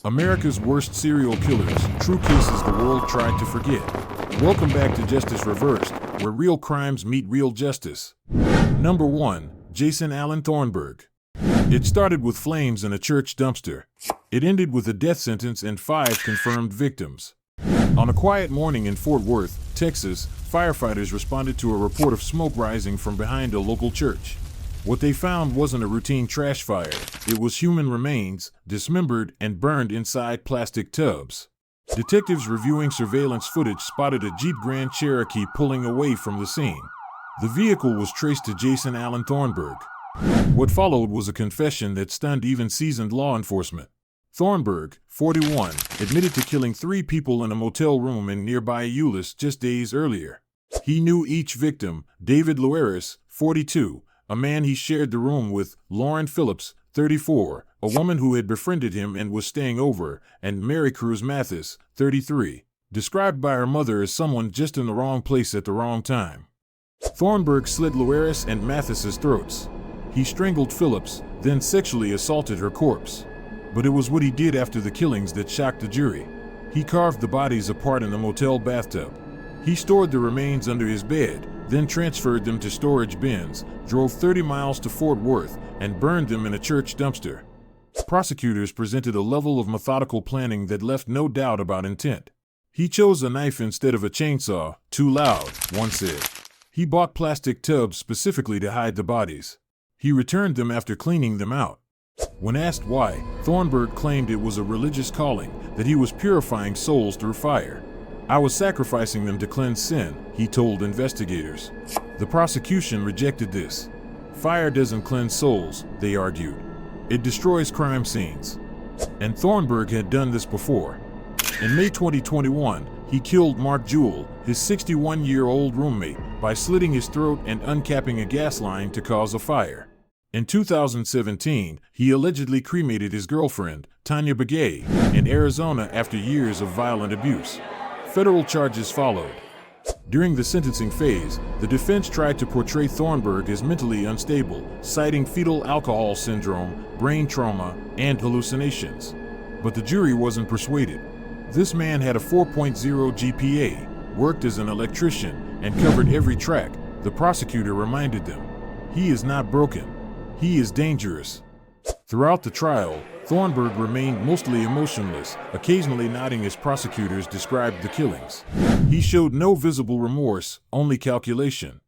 America's worst serial killers, true cases the world tried to forget. Welcome back to Justice Reversed, where real crimes meet real justice. Number 1. Jason Allen Thornburg. It started with flames in a church dumpster. It ended with a death sentence and 5 confirmed victims. On a quiet morning in Fort Worth, Texas, firefighters responded to a report of smoke rising from behind a local church. What they found wasn't a routine trash fire. It was human remains, dismembered and burned inside plastic tubs. Detectives reviewing surveillance footage spotted a Jeep Grand Cherokee pulling away from the scene. The vehicle was traced to Jason Allen Thornburg. What followed was a confession that stunned even seasoned law enforcement. Thornburg, 41, admitted to killing 3 people in a motel room in nearby Euless just days earlier. He knew each victim: David Loeris, 42, a man he shared the room with; Lauren Phillips, 34, a woman who had befriended him and was staying over; and Mary Cruz Mathis, 33, described by her mother as someone just in the wrong place at the wrong time. Thornburg slit Loeris and Mathis's throats. He strangled Phillips, then sexually assaulted her corpse. But it was what he did after the killings that shocked the jury. He carved the bodies apart in the motel bathtub. He stored the remains under his bed, then transferred them to storage bins, drove 30 miles to Fort Worth, and burned them in a church dumpster. Prosecutors presented a level of methodical planning that left no doubt about intent. He chose a knife instead of a chainsaw, too loud, one said. He bought plastic tubs specifically to hide the bodies. He returned them after cleaning them out. When asked why, Thornburg claimed it was a religious calling, that he was purifying souls through fire. "I was sacrificing them to cleanse sin," he told investigators. The prosecution rejected this. "Fire doesn't cleanse souls," they argued. "It destroys crime scenes." And Thornburg had done this before. In May 2021, he killed Mark Jewell, his 61-year-old roommate, by slitting his throat and uncapping a gas line to cause a fire. In 2017, he allegedly cremated his girlfriend, Tanya Begay, in Arizona after years of violent abuse. Federal charges followed. During the sentencing phase, the defense tried to portray Thornburg as mentally unstable, citing fetal alcohol syndrome, brain trauma, and hallucinations. But the jury wasn't persuaded. This man had a 4.0 GPA, worked as an electrician, and covered every track, the prosecutor reminded them. He is not broken. He is dangerous. Throughout the trial, Thornburg remained mostly emotionless, occasionally nodding as prosecutors described the killings. He showed no visible remorse, only calculation.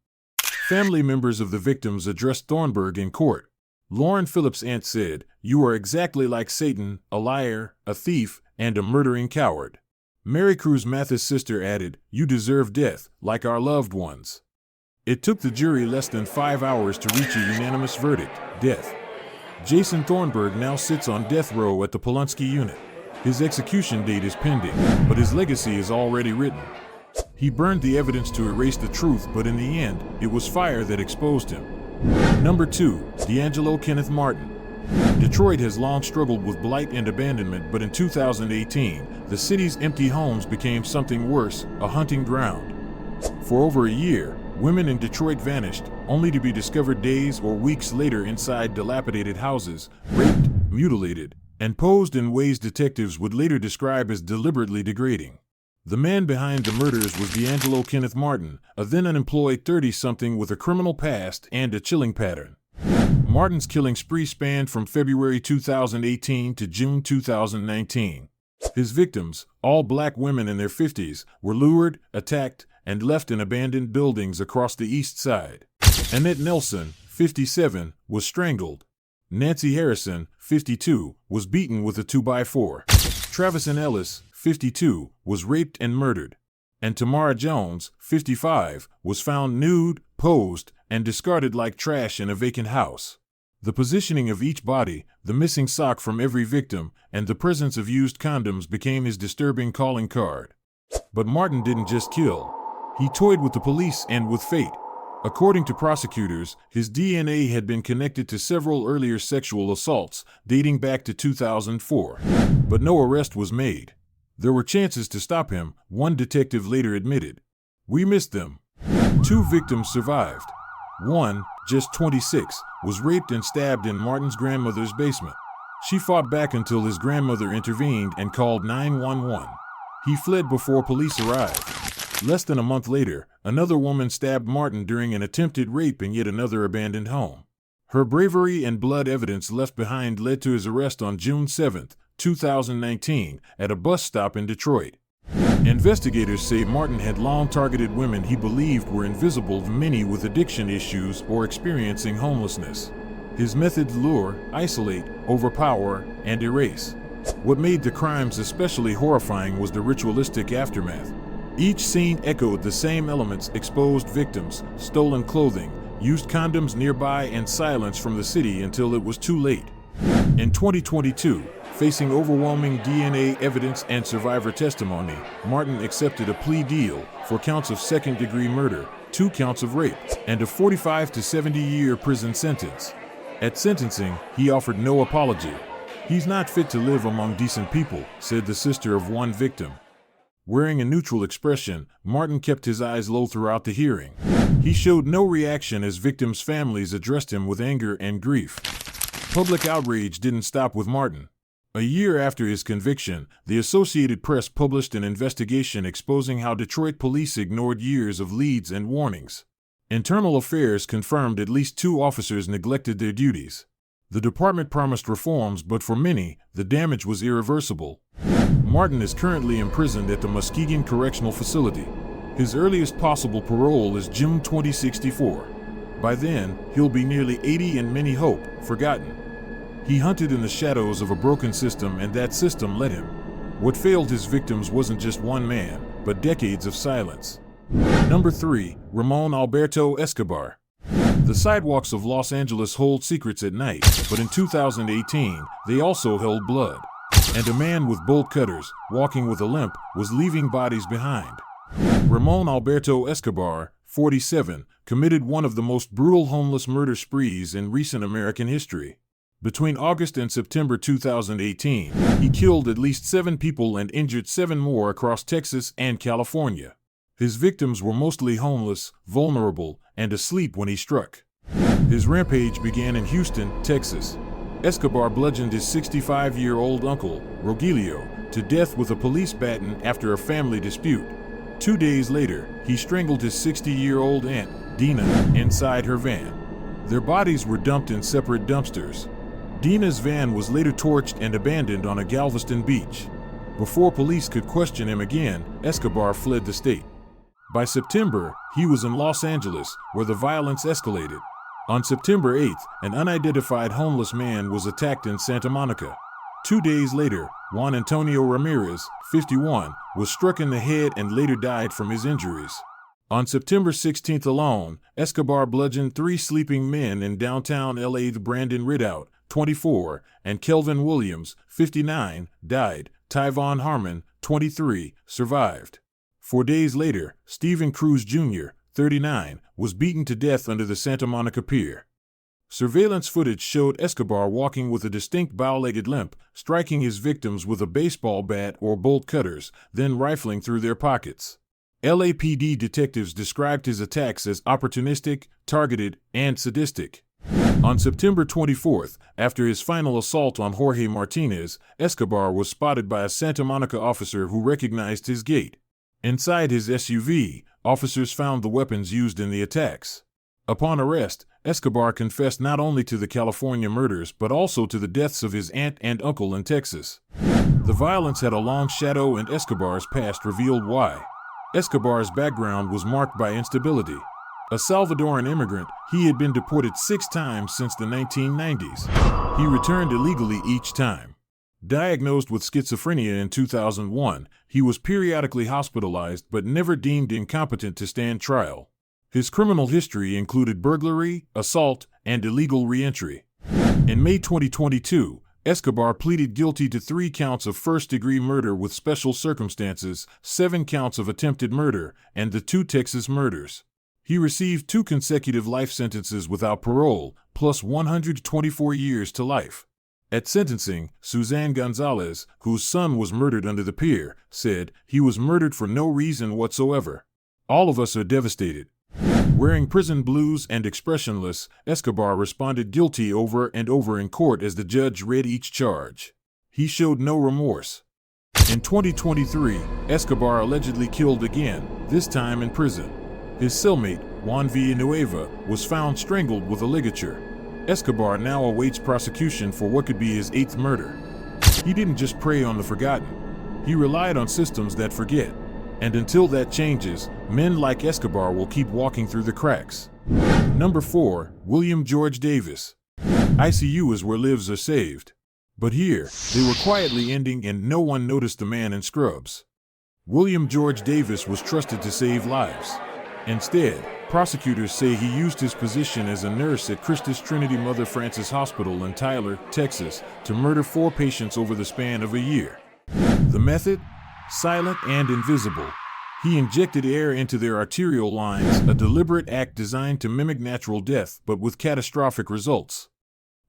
Family members of the victims addressed Thornburg in court. Lauren Phillips' aunt said, "You are exactly like Satan, a liar, a thief, and a murdering coward." Mary Cruz Mathis' sister added, "You deserve death, like our loved ones." It took the jury less than 5 hours to reach a unanimous verdict: death. Jason Thornburg now sits on death row at the Polunsky unit. His execution date is pending, but his legacy is already written. He burned the evidence to erase the truth, but in the end, it was fire that exposed him. Number 2. Deangelo Kenneth Martin. Detroit has long struggled with blight and abandonment, but in 2018, the city's empty homes became something worse: a hunting ground. For over a year, women in Detroit vanished, only to be discovered days or weeks later inside dilapidated houses, raped, mutilated, and posed in ways detectives would later describe as deliberately degrading. The man behind the murders was Deangelo Kenneth Martin, a then unemployed 30-something with a criminal past and a chilling pattern. Martin's killing spree spanned from February 2018 to June 2019. His victims, all black women in their 50s, were lured, attacked, and left in abandoned buildings across the east side. Annette Nelson, 57, was strangled. Nancy Harrison, 52, was beaten with a 2x4. Travison Ellis, 52, was raped and murdered. And Tamara Jones, 55, was found nude, posed, and discarded like trash in a vacant house. The positioning of each body, the missing sock from every victim, and the presence of used condoms became his disturbing calling card. But Martin didn't just kill. He toyed with the police and with fate. According to prosecutors, his DNA had been connected to several earlier sexual assaults, dating back to 2004. But no arrest was made. There were chances to stop him, one detective later admitted. "We missed them." 2 victims survived. One, just 26, was raped and stabbed in Martin's grandmother's basement. She fought back until his grandmother intervened and called 911. He fled before police arrived. Less than a month later, another woman stabbed Martin during an attempted rape in yet another abandoned home. Her bravery and blood evidence left behind led to his arrest on June 7, 2019, at a bus stop in Detroit. Investigators say Martin had long targeted women he believed were invisible to many with addiction issues or experiencing homelessness. His methods lure, isolate, overpower, and erase. What made the crimes especially horrifying was the ritualistic aftermath. Each scene echoed the same elements: exposed victims, stolen clothing, used condoms nearby, and silence from the city until it was too late. In 2022, facing overwhelming DNA evidence and survivor testimony, Martin accepted a plea deal for counts of second-degree murder, 2 counts of rape, and a 45 to 70-year prison sentence. At sentencing, he offered no apology. "He's not fit to live among decent people," said the sister of one victim. Wearing a neutral expression, Martin kept his eyes low throughout the hearing. He showed no reaction as victims' families addressed him with anger and grief. Public outrage didn't stop with Martin. A year after his conviction, the Associated Press published an investigation exposing how Detroit police ignored years of leads and warnings. Internal Affairs confirmed at least 2 officers neglected their duties. The department promised reforms, but for many, the damage was irreversible. Martin is currently imprisoned at the Muskegon Correctional Facility. His earliest possible parole is June 2064. By then, he'll be nearly 80 and many hope forgotten. He hunted in the shadows of a broken system, and that system let him. What failed his victims wasn't just one man, but decades of silence. Number 3, Ramon Alberto Escobar. The sidewalks of Los Angeles hold secrets at night, but in 2018, they also held blood. And a man with bolt cutters, walking with a limp, was leaving bodies behind. Ramon Alberto Escobar, 47, committed one of the most brutal homeless murder sprees in recent American history. Between August and September 2018, he killed at least 7 people and injured 7 more across Texas and California. His victims were mostly homeless, vulnerable, and asleep when he struck. His rampage began in Houston, Texas. Escobar bludgeoned his 65-year-old uncle, Rogelio, to death with a police baton after a family dispute. 2 days later, he strangled his 60-year-old aunt, Dina, inside her van. Their bodies were dumped in separate dumpsters. Dina's van was later torched and abandoned on a Galveston beach. Before police could question him again, Escobar fled the state. By September, he was in Los Angeles, where the violence escalated. On September 8th, an unidentified homeless man was attacked in Santa Monica. 2 days later, Juan Antonio Ramirez, 51, was struck in the head and later died from his injuries. On September 16th alone, Escobar bludgeoned 3 sleeping men in downtown LA. Brandon Ridout, 24, and Kelvin Williams, 59, died. Tyvon Harmon, 23, survived. 4 days later, Stephen Cruz Jr., 39, was beaten to death under the Santa Monica Pier. Surveillance footage showed Escobar walking with a distinct bow-legged limp, striking his victims with a baseball bat or bolt cutters, then rifling through their pockets. LAPD detectives described his attacks as opportunistic, targeted, and sadistic. On September 24th, after his final assault on Jorge Martinez, Escobar was spotted by a Santa Monica officer who recognized his gait. Inside his SUV, officers found the weapons used in the attacks. Upon arrest, Escobar confessed not only to the California murders but also to the deaths of his aunt and uncle in Texas. The violence had a long shadow, and Escobar's past revealed why. Escobar's background was marked by instability. A Salvadoran immigrant, he had been deported 6 times since the 1990s. He returned illegally each time. Diagnosed with schizophrenia in 2001, he was periodically hospitalized but never deemed incompetent to stand trial. His criminal history included burglary, assault, and illegal re-entry. In May 2022, Escobar pleaded guilty to 3 counts of first-degree murder with special circumstances, 7 counts of attempted murder, and the 2 Texas murders. He received 2 consecutive life sentences without parole, plus 124 years to life. At sentencing, Suzanne Gonzalez, whose son was murdered under the pier, said, "He was murdered for no reason whatsoever. All of us are devastated." Wearing prison blues and expressionless, Escobar responded guilty over and over in court as the judge read each charge. He showed no remorse. In 2023, Escobar allegedly killed again, this time in prison. His cellmate, Juan Villanueva, was found strangled with a ligature. Escobar now awaits prosecution for what could be his 8th murder. He didn't just prey on the forgotten. He relied on systems that forget. And until that changes, men like Escobar will keep walking through the cracks. Number 4, William George Davis. ICU is where lives are saved. But here, they were quietly ending and no one noticed the man in scrubs. William George Davis was trusted to save lives. Instead, prosecutors say he used his position as a nurse at Christus Trinity Mother Frances Hospital in Tyler, Texas, to murder 4 patients over the span of a year. The method? Silent and invisible. He injected air into their arterial lines, a deliberate act designed to mimic natural death, but with catastrophic results.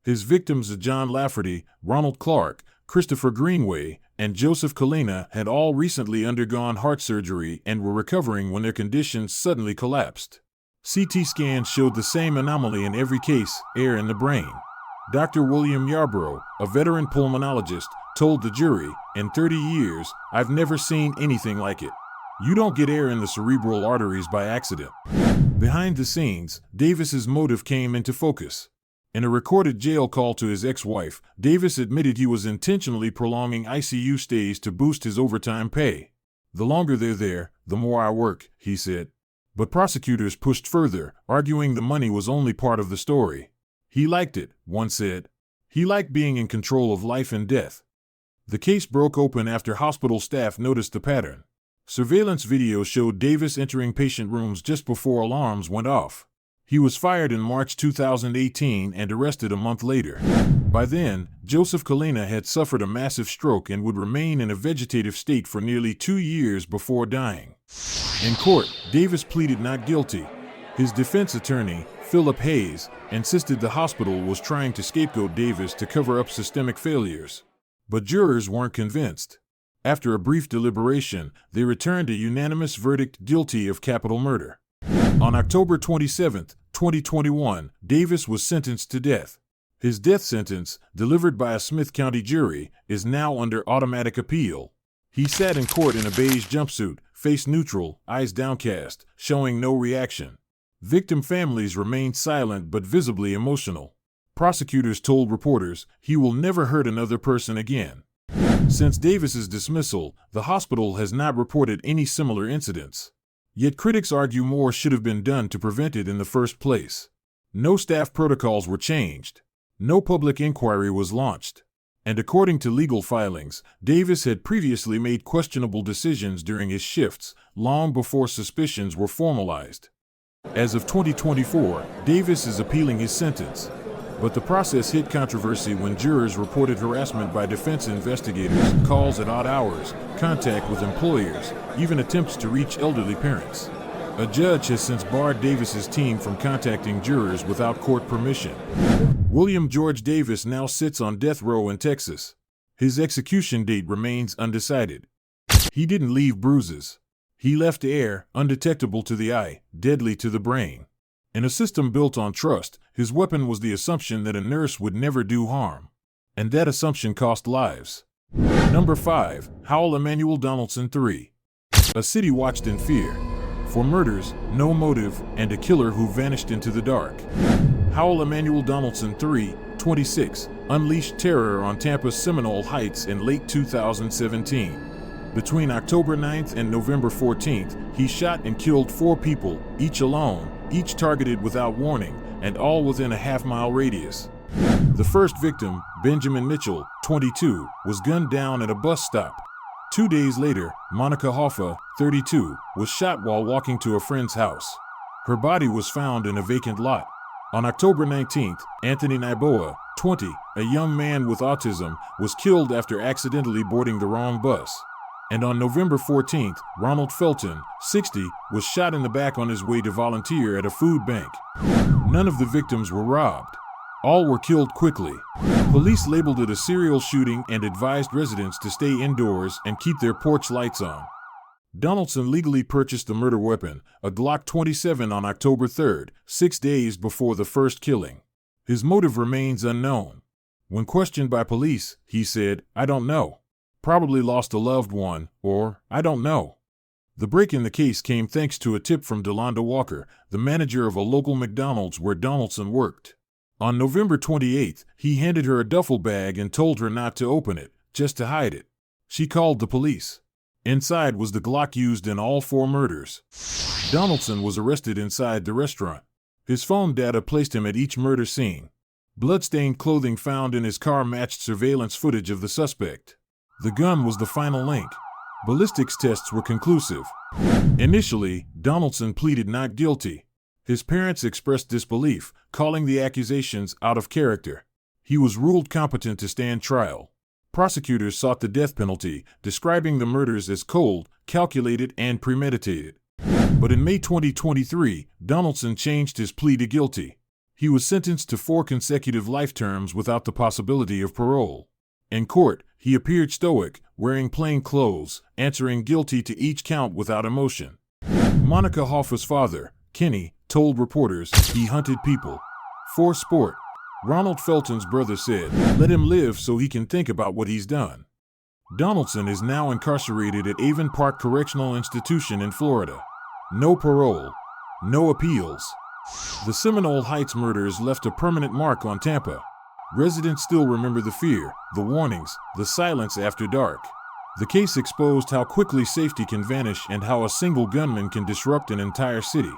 His victims, John Lafferty, Ronald Clark, Christopher Greenway, and Joseph Kalina, had all recently undergone heart surgery and were recovering when their conditions suddenly collapsed. CT scans showed the same anomaly in every case: air in the brain. Dr. William Yarborough, a veteran pulmonologist, told the jury, "In 30 years, I've never seen anything like it. You don't get air in the cerebral arteries by accident." Behind the scenes, Davis's motive came into focus. In a recorded jail call to his ex-wife, Davis admitted he was intentionally prolonging ICU stays to boost his overtime pay. "The longer they're there, the more I work," he said. But prosecutors pushed further, arguing the money was only part of the story. "He liked it," one said. "He liked being in control of life and death." The case broke open after hospital staff noticed the pattern. Surveillance video showed Davis entering patient rooms just before alarms went off. He was fired in March 2018 and arrested a month later. By then, Joseph Kalina had suffered a massive stroke and would remain in a vegetative state for nearly 2 years before dying. In court, Davis pleaded not guilty. His defense attorney, Philip Hayes, insisted the hospital was trying to scapegoat Davis to cover up systemic failures. But jurors weren't convinced. After a brief deliberation, they returned a unanimous verdict guilty of capital murder. On October 27, 2021, Davis was sentenced to death. His death sentence, delivered by a Smith County jury, is now under automatic appeal. He sat in court in a beige jumpsuit, face neutral, eyes downcast, showing no reaction. Victim families remained silent but visibly emotional. Prosecutors told reporters he will never hurt another person again. Since Davis's dismissal, the hospital has not reported any similar incidents. Yet critics argue more should have been done to prevent it in the first place. No staff protocols were changed. No public inquiry was launched. And according to legal filings, Davis had previously made questionable decisions during his shifts, long before suspicions were formalized. As of 2024, Davis is appealing his sentence. But the process hit controversy when jurors reported harassment by defense investigators, calls at odd hours, contact with employers, even attempts to reach elderly parents. A judge has since barred Davis's team from contacting jurors without court permission. William George Davis now sits on death row in Texas. His execution date remains undecided. He didn't leave bruises. He left air, undetectable to the eye, deadly to the brain. In a system built on trust, his weapon was the assumption that a nurse would never do harm. And that assumption cost lives. Number 5, Howell Emanuel Donaldson III. A city watched in fear. For murders, no motive, and a killer who vanished into the dark. Howell Emanuel Donaldson III, 26, unleashed terror on Tampa's Seminole Heights in late 2017. Between October 9th and November 14th, he shot and killed 4 people, each alone, each targeted without warning, and all within a half-mile radius. The first victim, Benjamin Mitchell, 22, was gunned down at a bus stop. 2 days later, Monica Hoffa, 32, was shot while walking to a friend's house. Her body was found in a vacant lot. On October 19th, Anthony Niboa, 20, a young man with autism, was killed after accidentally boarding the wrong bus. And on November 14th, Ronald Felton, 60, was shot in the back on his way to volunteer at a food bank. None of the victims were robbed. All were killed quickly. Police labeled it a serial shooting and advised residents to stay indoors and keep their porch lights on. Donaldson legally purchased the murder weapon, a Glock 27, on October 3, 6 days before the first killing. His motive remains unknown. When questioned by police, he said, "I don't know. Probably lost a loved one," or "I don't know." The break in the case came thanks to a tip from Delonda Walker, the manager of a local McDonald's where Donaldson worked. On November 28, he handed her a duffel bag and told her not to open it, just to hide it. She called the police. Inside was the Glock used in all 4 murders. Donaldson was arrested inside the restaurant. His phone data placed him at each murder scene. Blood-stained clothing found in his car matched surveillance footage of the suspect. The gun was the final link. Ballistics tests were conclusive. Initially, Donaldson pleaded not guilty. His parents expressed disbelief, calling the accusations out of character. He was ruled competent to stand trial. Prosecutors sought the death penalty, describing the murders as cold, calculated, and premeditated. But in May 2023, Donaldson changed his plea to guilty. He was sentenced to 4 consecutive life terms without the possibility of parole. In court, he appeared stoic, wearing plain clothes, answering guilty to each count without emotion. Monica Hoffa's father, Kenny, told reporters he hunted people for sport. Ronald Felton's brother said, "Let him live so he can think about what he's done." Donaldson is now incarcerated at Avon Park Correctional Institution in Florida. No parole. No appeals. The Seminole Heights murders left a permanent mark on Tampa. Residents still remember the fear, the warnings, the silence after dark. The case exposed how quickly safety can vanish and how a single gunman can disrupt an entire city.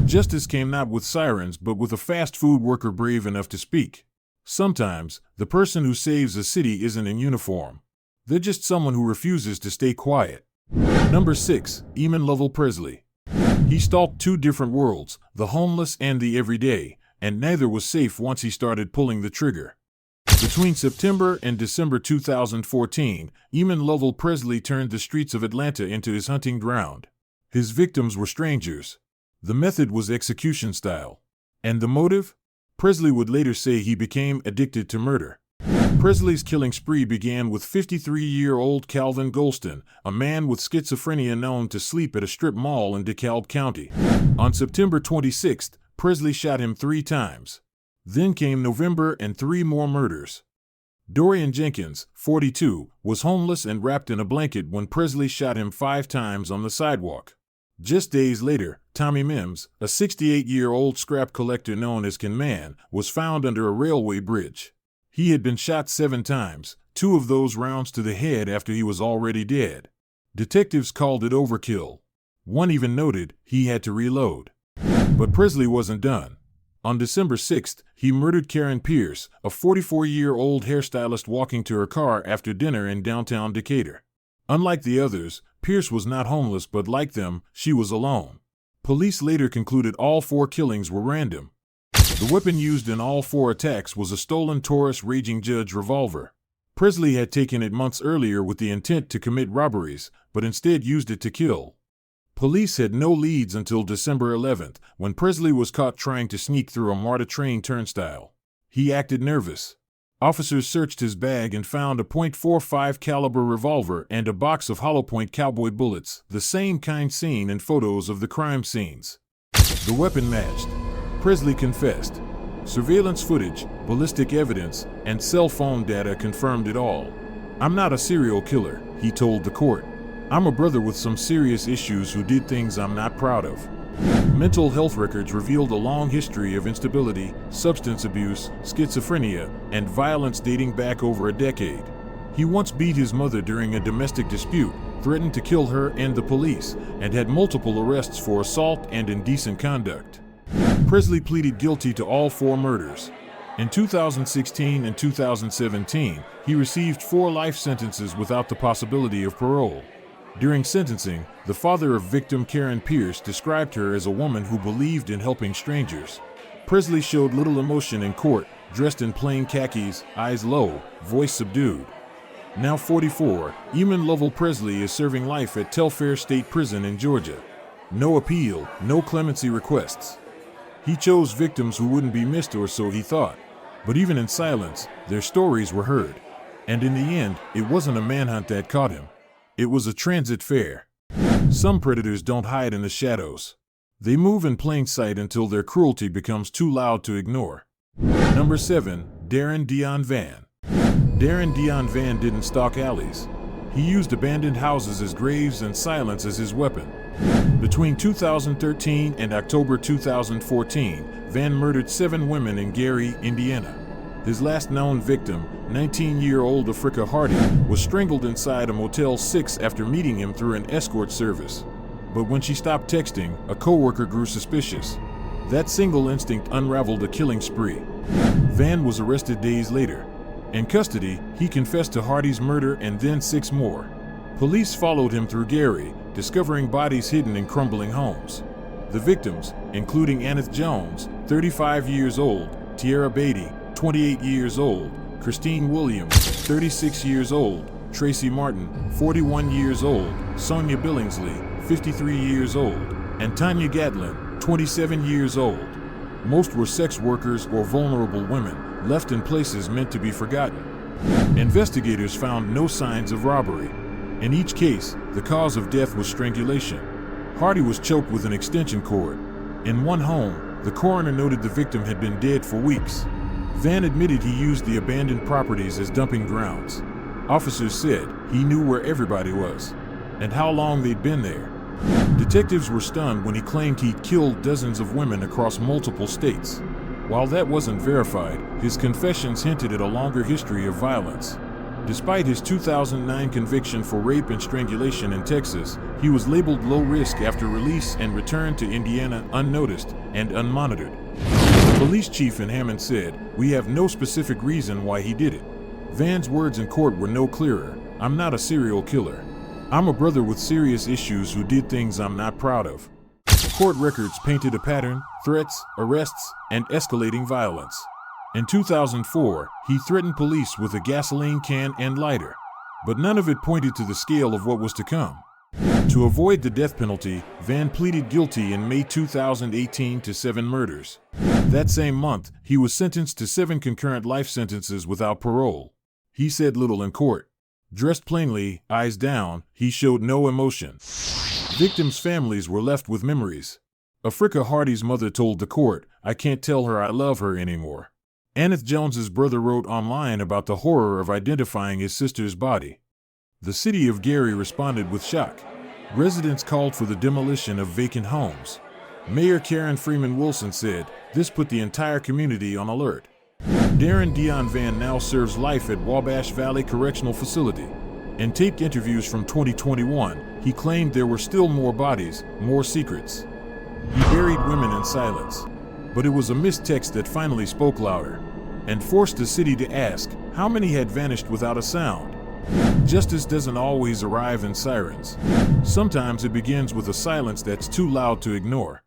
Justice came not with sirens but with a fast food worker brave enough to speak. Sometimes, the person who saves a city isn't in uniform. They're just someone who refuses to stay quiet. Number 6, Emanuel Presley. He stalked 2 different worlds, the homeless and the everyday, and neither was safe once he started pulling the trigger. Between September and December 2014, Emanuel Presley turned the streets of Atlanta into his hunting ground. His victims were strangers. The method was execution style. And the motive? Presley would later say he became addicted to murder. Presley's killing spree began with 53-year-old Calvin Golston, a man with schizophrenia known to sleep at a strip mall in DeKalb County. On September 26th, Presley shot him 3 times. Then came November and 3 more murders. Dorian Jenkins, 42, was homeless and wrapped in a blanket when Presley shot him 5 times on the sidewalk. Just days later, Tommy Mims, a 68-year-old scrap collector known as Can Man, was found under a railway bridge. He had been shot 7 times, 2 of those rounds to the head after he was already dead. Detectives called it overkill. One even noted he had to reload. But Presley wasn't done. On December 6th, he murdered Karen Pierce, a 44-year-old hairstylist walking to her car after dinner in downtown Decatur. Unlike the others, Pierce was not homeless, but like them, she was alone. Police later concluded all 4 killings were random. The weapon used in all 4 attacks was a stolen Taurus Raging Judge revolver. Presley had taken it months earlier with the intent to commit robberies, but instead used it to kill. Police had no leads until December 11th, when Presley was caught trying to sneak through a MARTA train turnstile. He acted nervous. Officers searched his bag and found a .45 caliber revolver and a box of hollow-point cowboy bullets, the same kind seen in photos of the crime scenes. The weapon matched. Presley confessed. Surveillance footage, ballistic evidence, and cell phone data confirmed it all. "I'm not a serial killer," he told the court. "I'm a brother with some serious issues who did things I'm not proud of." Mental health records revealed a long history of instability, substance abuse, schizophrenia, and violence dating back over a decade. He once beat his mother during a domestic dispute, threatened to kill her and the police, and had multiple arrests for assault and indecent conduct. Presley pleaded guilty to all 4 murders. In 2016 and 2017, he received 4 life sentences without the possibility of parole. During sentencing, the father of victim Karen Pierce described her as a woman who believed in helping strangers. Presley showed little emotion in court, dressed in plain khakis, eyes low, voice subdued. Now 44, Emanuel Presley is serving life at Telfair State Prison in Georgia. No appeal, no clemency requests. He chose victims who wouldn't be missed, or so he thought. But even in silence, their stories were heard. And in the end, it wasn't a manhunt that caught him. It was a transit fare. Some predators don't hide in the shadows. They move in plain sight until their cruelty becomes too loud to ignore. Number 7. Darren Deon Vann. Darren Deon Vann didn't stalk alleys. He used abandoned houses as graves and silence as his weapon. Between 2013 and October 2014, Vann murdered 7 women in Gary, Indiana. His last known victim, 19-year-old Africa Hardy, was strangled inside a Motel 6 after meeting him through an escort service. But when she stopped texting, a coworker grew suspicious. That single instinct unraveled a killing spree. Vann was arrested days later. In custody, he confessed to Hardy's murder and then 6 more. Police followed him through Gary, discovering bodies hidden in crumbling homes. The victims, including Kenneth Jones, 35 years old, Tierra Beatty, 28 years old, Christine Williams, 36 years old, Tracy Martin, 41 years old, Sonia Billingsley, 53 years old, and Tanya Gatlin, 27 years old. Most were sex workers or vulnerable women, left in places meant to be forgotten. Investigators found no signs of robbery. In each case, the cause of death was strangulation. Hardy was choked with an extension cord. In one home, the coroner noted the victim had been dead for weeks. Vann admitted he used the abandoned properties as dumping grounds. Officers said he knew where everybody was and how long they'd been there. Detectives were stunned when he claimed he'd killed dozens of women across multiple states. While that wasn't verified, his confessions hinted at a longer history of violence. Despite his 2009 conviction for rape and strangulation in Texas, he was labeled low risk after release and returned to Indiana unnoticed and unmonitored. The police chief in Hammond said, "We have no specific reason why he did it." Vann's words in court were no clearer. "I'm not a serial killer. I'm a brother with serious issues who did things I'm not proud of." Court records painted a pattern: threats, arrests, and escalating violence. In 2004, he threatened police with a gasoline can and lighter. But none of it pointed to the scale of what was to come. To avoid the death penalty, Vann pleaded guilty in May 2018 to 7 murders. That same month, he was sentenced to 7 concurrent life sentences without parole. He said little in court. Dressed plainly, eyes down, he showed no emotion. Victims' families were left with memories. Africa Hardy's mother told the court, "I can't tell her I love her anymore." Kenneth Jones's brother wrote online about the horror of identifying his sister's body. The city of Gary responded with shock. Residents called for the demolition of vacant homes. Mayor Karen Freeman Wilson said, "This put the entire community on alert." Darren Deon Vann now serves life at Wabash Valley Correctional Facility. In taped interviews from 2021, he claimed there were still more bodies, more secrets. He buried women in silence. But it was a missed text that finally spoke louder and forced the city to ask how many had vanished without a sound. Justice doesn't always arrive in sirens. Sometimes it begins with a silence that's too loud to ignore.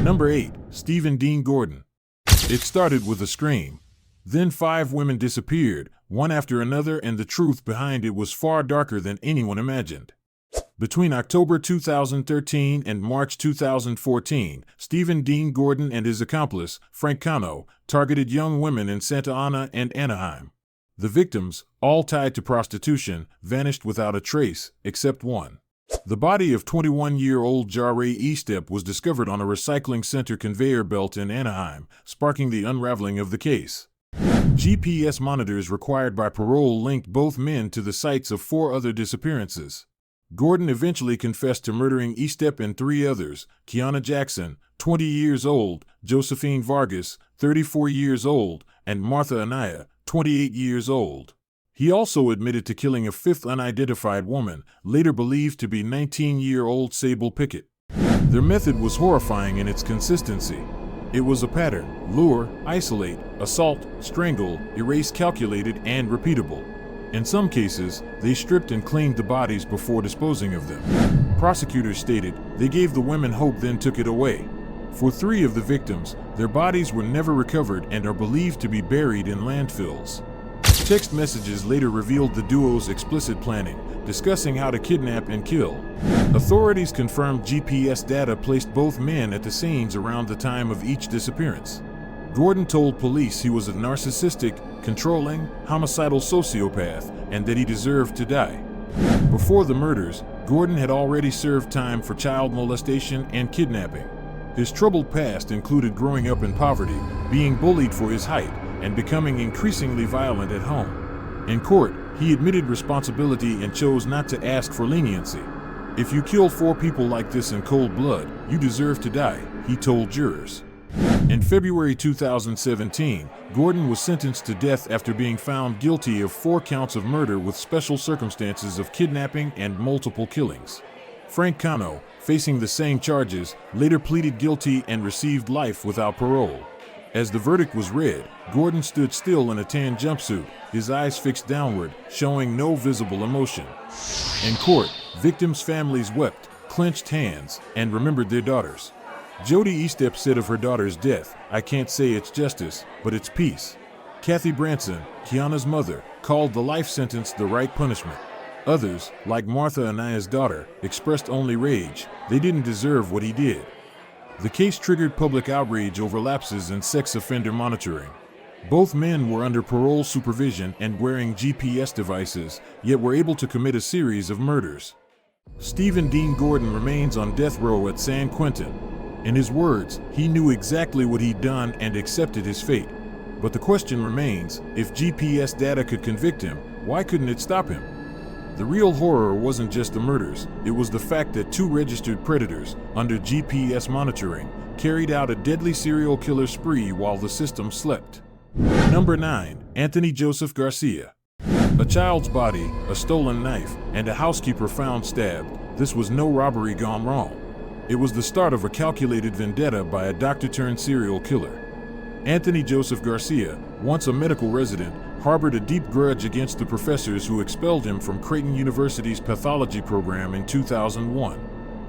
Number 8. Stephen Dean Gordon. It started with a scream. Then 5 women disappeared, one after another, and the truth behind it was far darker than anyone imagined. Between October 2013 and March 2014, Stephen Dean Gordon and his accomplice, Frank Cano, targeted young women in Santa Ana and Anaheim. The victims, all tied to prostitution, vanished without a trace, except one. The body of 21-year-old Jarre Estep was discovered on a recycling center conveyor belt in Anaheim, sparking the unraveling of the case. GPS monitors required by parole linked both men to the sites of 4 other disappearances. Gordon eventually confessed to murdering Estep and 3 others: Kiana Jackson, 20 years old, Josephine Vargas, 34 years old, and Martha Anaya, 28 years old. He also admitted to killing a 5th unidentified woman, later believed to be 19-year-old Sable Pickett. Their method was horrifying in its consistency. It was a pattern: lure, isolate, assault, strangle, erase, calculated, and repeatable. In some cases, they stripped and cleaned the bodies before disposing of them. Prosecutors stated they gave the women hope, then took it away. For 3 of the victims, their bodies were never recovered and are believed to be buried in landfills. Text messages later revealed the duo's explicit planning, discussing how to kidnap and kill. Authorities confirmed GPS data placed both men at the scenes around the time of each disappearance. Gordon told police he was a narcissistic, controlling, homicidal sociopath and that he deserved to die. Before the murders, Gordon had already served time for child molestation and kidnapping. His troubled past included growing up in poverty, being bullied for his height, and becoming increasingly violent at home. In court, he admitted responsibility and chose not to ask for leniency. "If you kill 4 people like this in cold blood, you deserve to die," he told jurors. In February 2017, Gordon was sentenced to death after being found guilty of 4 counts of murder with special circumstances of kidnapping and multiple killings. Frank Cano, facing the same charges, later pleaded guilty and received life without parole. As the verdict was read, Gordon stood still in a tan jumpsuit, his eyes fixed downward, showing no visible emotion. In court, victims' families wept, clenched hands, and remembered their daughters. Jody Estep said of her daughter's death, "I can't say it's justice, but it's peace." Kathy Branson, Kiana's mother, called the life sentence the right punishment. Others, like Martha Anaya's daughter, expressed only rage. They didn't deserve what he did. The case triggered public outrage over lapses in sex offender monitoring. Both men were under parole supervision and wearing GPS devices, yet were able to commit a series of murders. Stephen Dean Gordon remains on death row at San Quentin. In his words, he knew exactly what he'd done and accepted his fate. But the question remains, if GPS data could convict him, why couldn't it stop him? The real horror wasn't just the murders, it was the fact that 2 registered predators, under GPS monitoring, carried out a deadly serial killer spree while the system slept. Number 9. Anthony Joseph Garcia. A child's body, a stolen knife, and a housekeeper found stabbed. This was no robbery gone wrong. It was the start of a calculated vendetta by a doctor-turned-serial killer. Anthony Joseph Garcia, once a medical resident, harbored a deep grudge against the professors who expelled him from Creighton University's pathology program in 2001.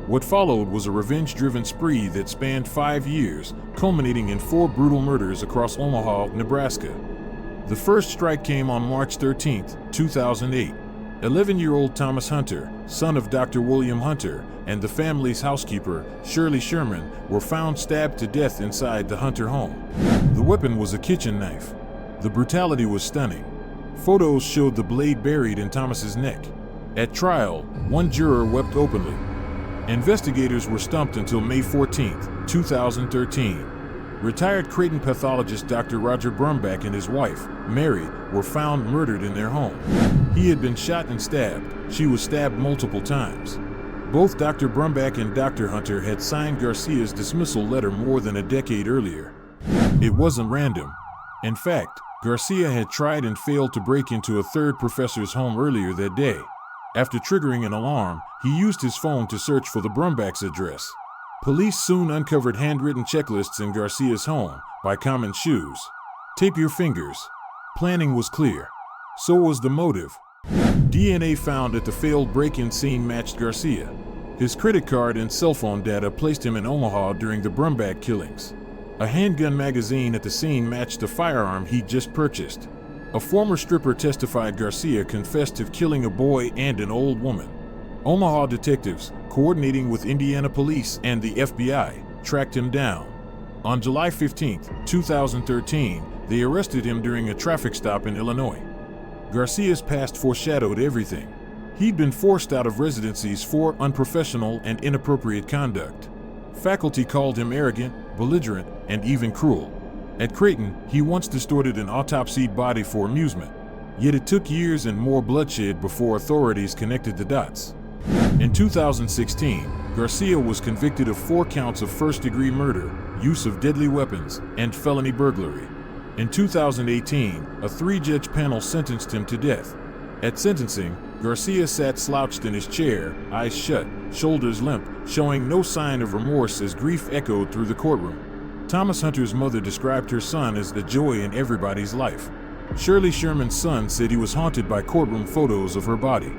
What followed was a revenge-driven spree that spanned 5 years, culminating in 4 brutal murders across Omaha, Nebraska. The first strike came on March 13, 2008. 11-year-old Thomas Hunter, son of Dr. William Hunter, and the family's housekeeper, Shirley Sherman, were found stabbed to death inside the Hunter home. The weapon was a kitchen knife. The brutality was stunning. Photos showed the blade buried in Thomas's neck. At trial, one juror wept openly. Investigators were stumped until May 14, 2013. Retired Creighton pathologist Dr. Roger Brumback and his wife, Mary, were found murdered in their home. He had been shot and stabbed. She was stabbed multiple times. Both Dr. Brumback and Dr. Hunter had signed Garcia's dismissal letter more than a decade earlier. It wasn't random. In fact, Garcia had tried and failed to break into a third professor's home earlier that day. After triggering an alarm, he used his phone to search for the Brumback's address. Police soon uncovered handwritten checklists in Garcia's home, by common shoes. Tape your fingers. Planning was clear. So was the motive. DNA found at the failed break-in scene matched Garcia. His credit card and cell phone data placed him in Omaha during the Brumback killings. A handgun magazine at the scene matched a firearm he'd just purchased. A former stripper testified Garcia confessed to killing a boy and an old woman. Omaha detectives, coordinating with Indiana police and the FBI, tracked him down. On July 15, 2013, they arrested him during a traffic stop in Illinois. Garcia's past foreshadowed everything. He'd been forced out of residencies for unprofessional and inappropriate conduct. Faculty called him arrogant, belligerent, and even cruel. At Creighton, he once distorted an autopsied body for amusement. Yet it took years and more bloodshed before authorities connected the dots. In 2016, Garcia was convicted of 4 counts of first-degree murder, use of deadly weapons, and felony burglary. In 2018, a 3-judge panel sentenced him to death. At sentencing, Garcia sat slouched in his chair, eyes shut, shoulders limp, showing no sign of remorse as grief echoed through the courtroom. Thomas Hunter's mother described her son as the joy in everybody's life. Shirley Sherman's son said he was haunted by courtroom photos of her body.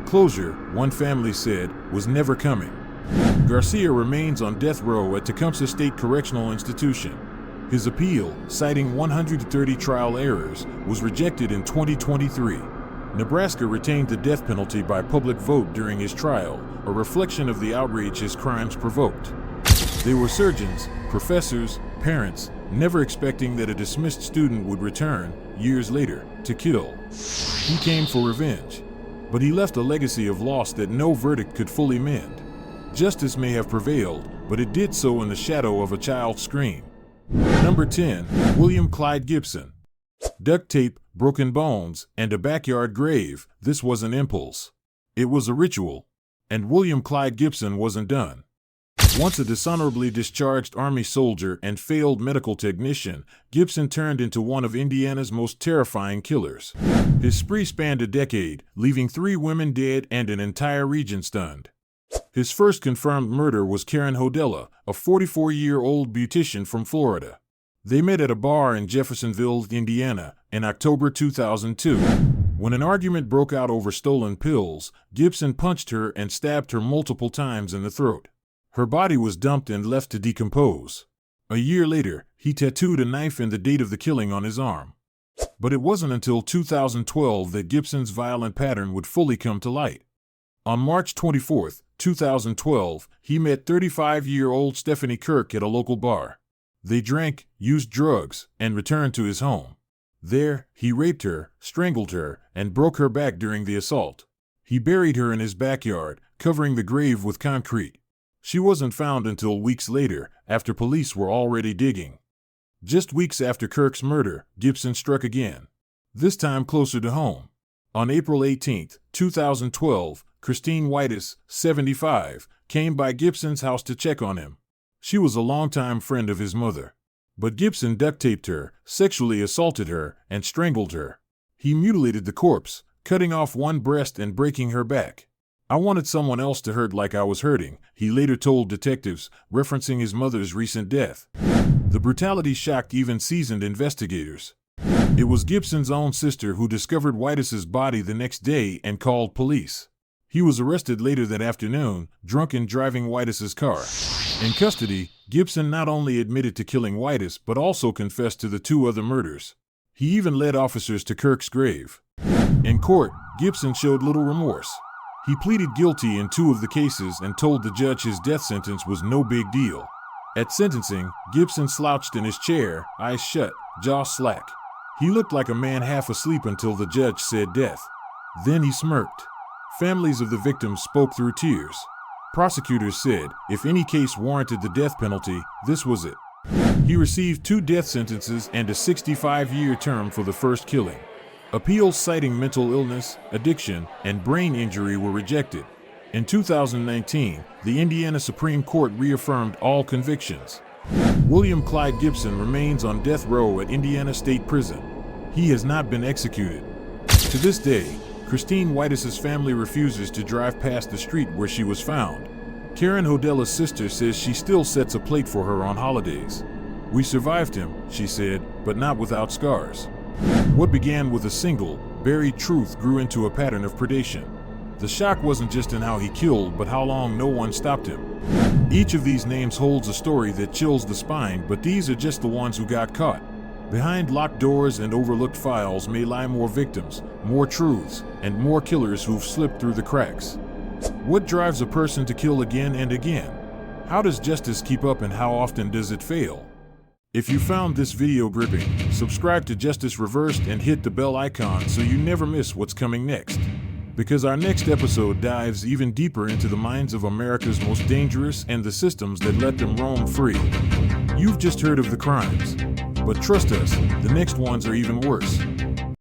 Closure, one family said, was never coming. Garcia remains on death row at Tecumseh State Correctional Institution. His appeal, citing 130 trial errors, was rejected in 2023. Nebraska retained the death penalty by public vote during his trial, a reflection of the outrage his crimes provoked. They were surgeons, professors, parents, never expecting that a dismissed student would return, years later, to kill. He came for revenge. but he left a legacy of loss that no verdict could fully mend. Justice may have prevailed, but it did so in the shadow of a child's scream. Number 10. William Clyde Gibson. Duct tape, broken bones, and a backyard grave. This was an impulse. It was a ritual. And William Clyde Gibson wasn't done. Once a dishonorably discharged Army soldier and failed medical technician, Gibson turned into one of Indiana's most terrifying killers. His spree spanned a decade, leaving 3 women dead and an entire region stunned. His first confirmed murder was Karen Hodella, a 44-year-old beautician from Florida. They met at a bar in Jeffersonville, Indiana, in October 2002. When an argument broke out over stolen pills, Gibson punched her and stabbed her multiple times in the throat. Her body was dumped and left to decompose. A year later, he tattooed a knife and the date of the killing on his arm. But it wasn't until 2012 that Gibson's violent pattern would fully come to light. On March 24, 2012, he met 35-year-old Stephanie Kirk at a local bar. They drank, used drugs, and returned to his home. There, he raped her, strangled her, and broke her back during the assault. He buried her in his backyard, covering the grave with concrete. She wasn't found until weeks later, after police were already digging. Just weeks after Kirk's murder, Gibson struck again. This time closer to home. On April 18, 2012, Christine Whitus, 75, came by Gibson's house to check on him. She was a longtime friend of his mother. But Gibson duct-taped her, sexually assaulted her, and strangled her. He mutilated the corpse, cutting off one breast and breaking her back. "I wanted someone else to hurt like I was hurting," he later told detectives, referencing his mother's recent death. The brutality shocked even seasoned investigators. It was Gibson's own sister who discovered Whitus's body the next day and called police. He was arrested later that afternoon, drunk and driving Whitus's car. In custody, Gibson not only admitted to killing Whitus but also confessed to the 2 other murders. He even led officers to Kirk's grave. In court, Gibson showed little remorse. He pleaded guilty in 2 of the cases and told the judge his death sentence was no big deal. At sentencing, Gibson slouched in his chair, eyes shut, jaw slack. He looked like a man half asleep until the judge said death. Then he smirked. Families of the victims spoke through tears. Prosecutors said, if any case warranted the death penalty, this was it. He received 2 death sentences and a 65-year term for the first killing. Appeals citing mental illness, addiction, and brain injury were rejected. In 2019, the Indiana Supreme Court reaffirmed all convictions. William Clyde Gibson remains on death row at Indiana State Prison. He has not been executed. To this day, Christine Whitus's family refuses to drive past the street where she was found. Karen Hodella's sister says she still sets a plate for her on holidays. "We survived him," she said, "but not without scars." What began with a single, buried truth grew into a pattern of predation. The shock wasn't just in how he killed, but how long no one stopped him. Each of these names holds a story that chills the spine, but these are just the ones who got caught. Behind locked doors and overlooked files may lie more victims, more truths, and more killers who've slipped through the cracks. What drives a person to kill again and again? How does justice keep up and how often does it fail? If you found this video gripping, subscribe to Justice Reversed and hit the bell icon so you never miss what's coming next. Because our next episode dives even deeper into the minds of America's most dangerous and the systems that let them roam free. You've just heard of the crimes. But trust us, the next ones are even worse.